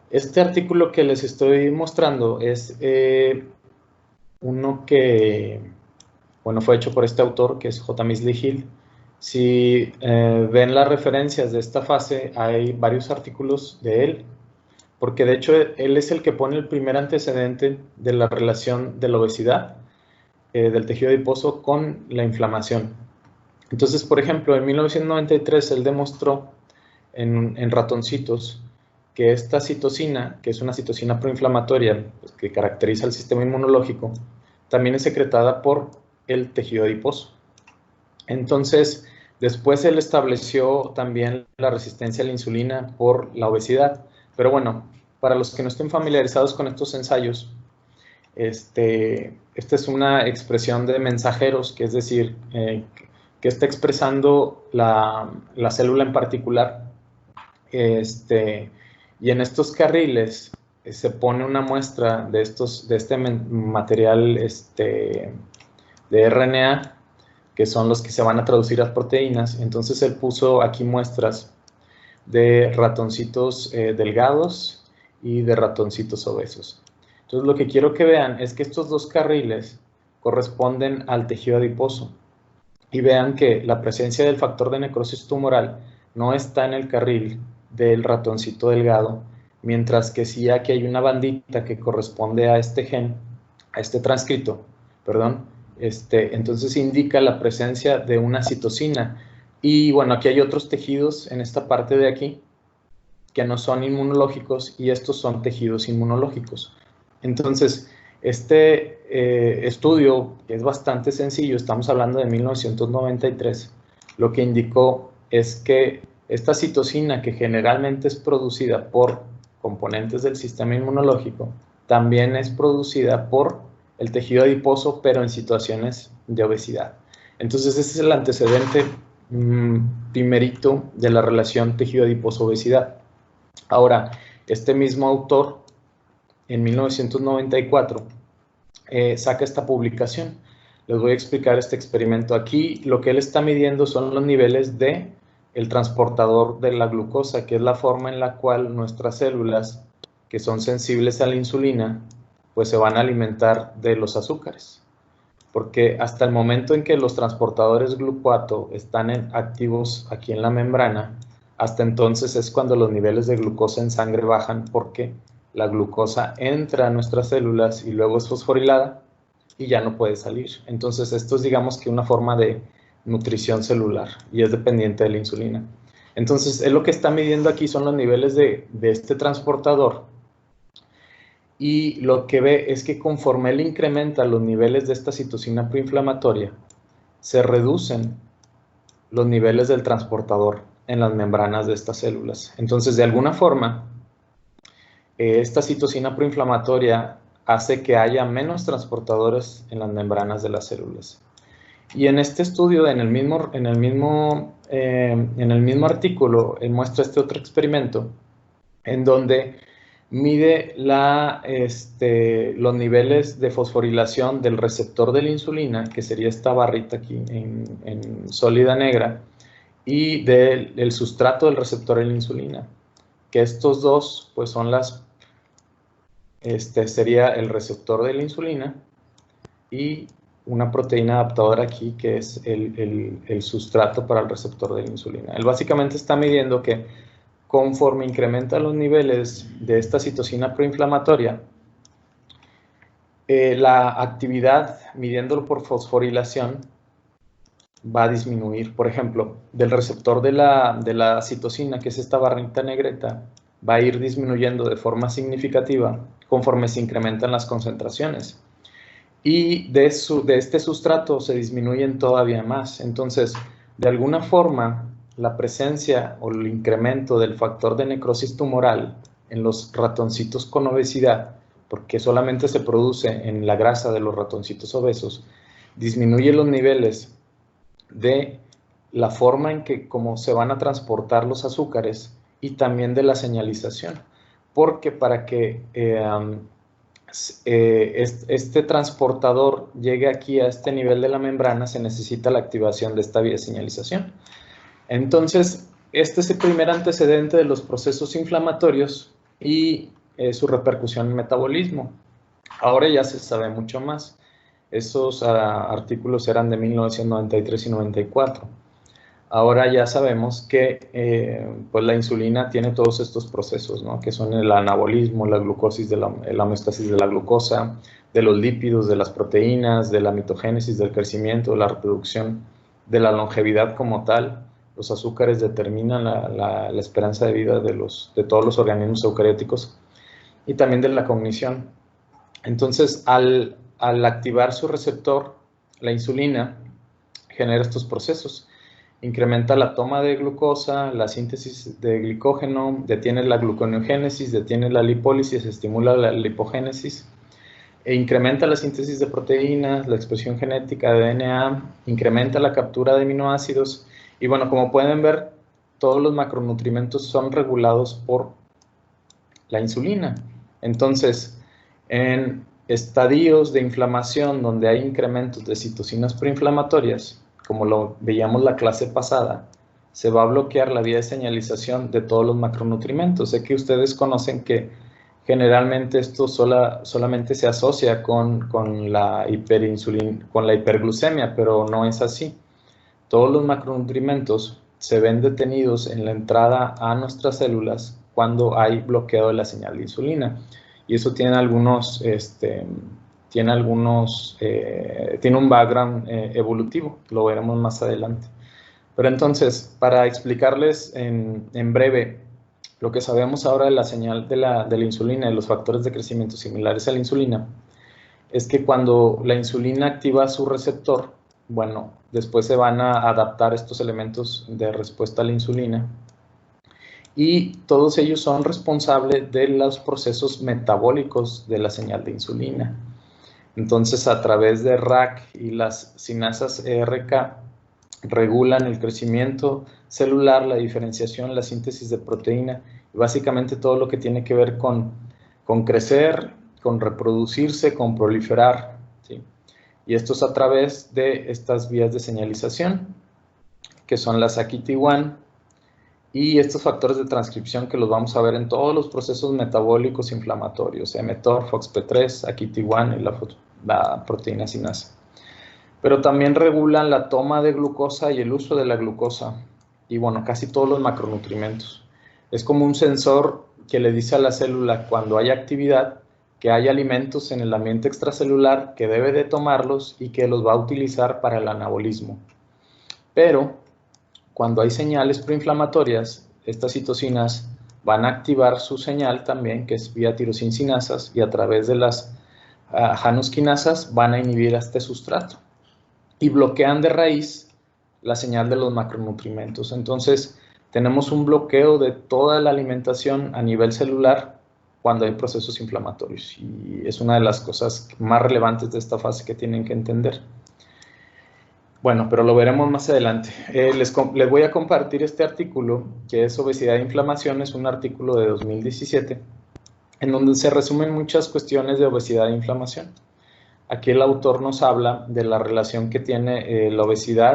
Este artículo que les estoy mostrando es uno que, bueno, fue hecho por este autor, que es J. Misley Hill. Si ven las referencias de esta fase, hay varios artículos de él, porque de hecho él es el que pone el primer antecedente de la relación de la obesidad del tejido adiposo con la inflamación. Entonces, por ejemplo, en 1993 él demostró en ratoncitos que esta citocina, que es una citocina proinflamatoria, pues, que caracteriza el sistema inmunológico, también es secretada por el tejido adiposo. Entonces, después él estableció también la resistencia a la insulina por la obesidad. Pero bueno, para los que no estén familiarizados con estos ensayos, esta es una expresión de mensajeros, que es decir, que está expresando la célula en particular. Y en estos carriles se pone una muestra de este material de RNA, que son los que se van a traducir a proteínas. Entonces él puso aquí muestras de ratoncitos delgados y de ratoncitos obesos. Entonces lo que quiero que vean es que estos dos carriles corresponden al tejido adiposo, y vean que la presencia del factor de necrosis tumoral no está en el carril del ratoncito delgado, mientras que sí aquí hay una bandita que corresponde a este gen, a este transcrito, perdón, entonces indica la presencia de una citocina. Y bueno, aquí hay otros tejidos en esta parte de aquí que no son inmunológicos, y estos son tejidos inmunológicos. Entonces, estudio, que es bastante sencillo, estamos hablando de 1993, lo que indicó es que esta citocina, que generalmente es producida por componentes del sistema inmunológico, también es producida por el tejido adiposo, pero en situaciones de obesidad. Entonces, este es el antecedente primerito de la relación tejido adiposo-obesidad. Ahora, este mismo autor, en 1994, saca esta publicación. Les voy a explicar este experimento. Aquí lo que él está midiendo son los niveles de el transportador de la glucosa, que es la forma en la cual nuestras células, que son sensibles a la insulina, pues se van a alimentar de los azúcares. Porque hasta el momento en que los transportadores glucoato están activos aquí en la membrana, hasta entonces es cuando los niveles de glucosa en sangre bajan, porque la glucosa entra a nuestras células y luego es fosforilada y ya no puede salir. Entonces esto es, digamos, que una forma de nutrición celular y es dependiente de la insulina. Entonces él lo que está midiendo aquí son los niveles de este transportador, y lo que ve es que conforme él incrementa los niveles de esta citocina proinflamatoria, se reducen los niveles del transportador en las membranas de estas células. Entonces, de alguna forma, esta citocina proinflamatoria hace que haya menos transportadores en las membranas de las células. Y en este estudio, en el mismo artículo, él muestra este otro experimento en donde mide los niveles de fosforilación del receptor de la insulina, que sería esta barrita aquí en sólida negra, y del sustrato del receptor de la insulina, que estos dos pues son sería el receptor de la insulina y una proteína adaptadora aquí, que es el sustrato para el receptor de la insulina. Él básicamente está midiendo que conforme incrementa los niveles de esta citocina proinflamatoria, la actividad, midiéndolo por fosforilación, va a disminuir. Por ejemplo, del receptor de la citocina, que es esta barrita negrita, va a ir disminuyendo de forma significativa conforme se incrementan las concentraciones. Y de este sustrato se disminuyen todavía más. Entonces, de alguna forma, la presencia o el incremento del factor de necrosis tumoral en los ratoncitos con obesidad, porque solamente se produce en la grasa de los ratoncitos obesos, disminuye los niveles de la forma en que cómo se van a transportar los azúcares y también de la señalización. Porque para que este transportador llegue aquí a este nivel de la membrana, se necesita la activación de esta vía de señalización. Entonces, este es el primer antecedente de los procesos inflamatorios, y su repercusión en metabolismo. Ahora ya se sabe mucho más. Esos artículos eran de 1993 y 94. Ahora ya sabemos que pues la insulina tiene todos estos procesos, ¿no? Que son el anabolismo, la glucosis, la homeostasis de la glucosa, de los lípidos, de las proteínas, de la mitogénesis, del crecimiento, de la reproducción, de la longevidad como tal. Los azúcares determinan la esperanza de vida de todos los organismos eucarióticos y también de la cognición. Entonces, al activar su receptor, la insulina genera estos procesos. Incrementa la toma de glucosa, la síntesis de glicógeno, detiene la gluconeogénesis, detiene la lipólisis, estimula la lipogénesis, e incrementa la síntesis de proteínas, la expresión genética de DNA, incrementa la captura de aminoácidos. Y bueno, como pueden ver, todos los macronutrientes son regulados por la insulina. Entonces, en estadios de inflamación donde hay incrementos de citocinas proinflamatorias, como lo veíamos la clase pasada, se va a bloquear la vía de señalización de todos los macronutrientes. Sé que ustedes conocen que generalmente esto solamente se asocia con la hiperglucemia, pero no es así. Todos los macronutrientes se ven detenidos en la entrada a nuestras células cuando hay bloqueo de la señal de insulina. Y eso tiene tiene un background evolutivo, lo veremos más adelante. Pero entonces, para explicarles en breve lo que sabemos ahora de la señal de la insulina y los factores de crecimiento similares a la insulina, es que cuando la insulina activa su receptor, bueno, después se van a adaptar estos elementos de respuesta a la insulina y todos ellos son responsables de los procesos metabólicos de la señal de insulina. Entonces, a través de RAC y las sinasas ERK regulan el crecimiento celular, la diferenciación, la síntesis de proteína y básicamente todo lo que tiene que ver con crecer, con reproducirse, con proliferar, ¿sí? Y esto es a través de estas vías de señalización, que son las AKT1 y estos factores de transcripción que los vamos a ver en todos los procesos metabólicos inflamatorios, mTOR, FOXP3, AKT1 y la proteína sinasa. Pero también regulan la toma de glucosa y el uso de la glucosa y bueno, casi todos los macronutrientes. Es como un sensor que le dice a la célula cuando hay actividad que hay alimentos en el ambiente extracelular que debe de tomarlos y que los va a utilizar para el anabolismo. Pero cuando hay señales proinflamatorias, estas citocinas van a activar su señal también, que es vía tirosinsinasas, y a través de las janusquinasas van a inhibir a este sustrato y bloquean de raíz la señal de los macronutrientes. Entonces, tenemos un bloqueo de toda la alimentación a nivel celular cuando hay procesos inflamatorios. Y es una de las cosas más relevantes de esta fase que tienen que entender. Bueno, pero lo veremos más adelante. Les voy a compartir este artículo, que es Obesidad e Inflamación, es un artículo de 2017, en donde se resumen muchas cuestiones de obesidad e inflamación. Aquí el autor nos habla de la relación que tiene la obesidad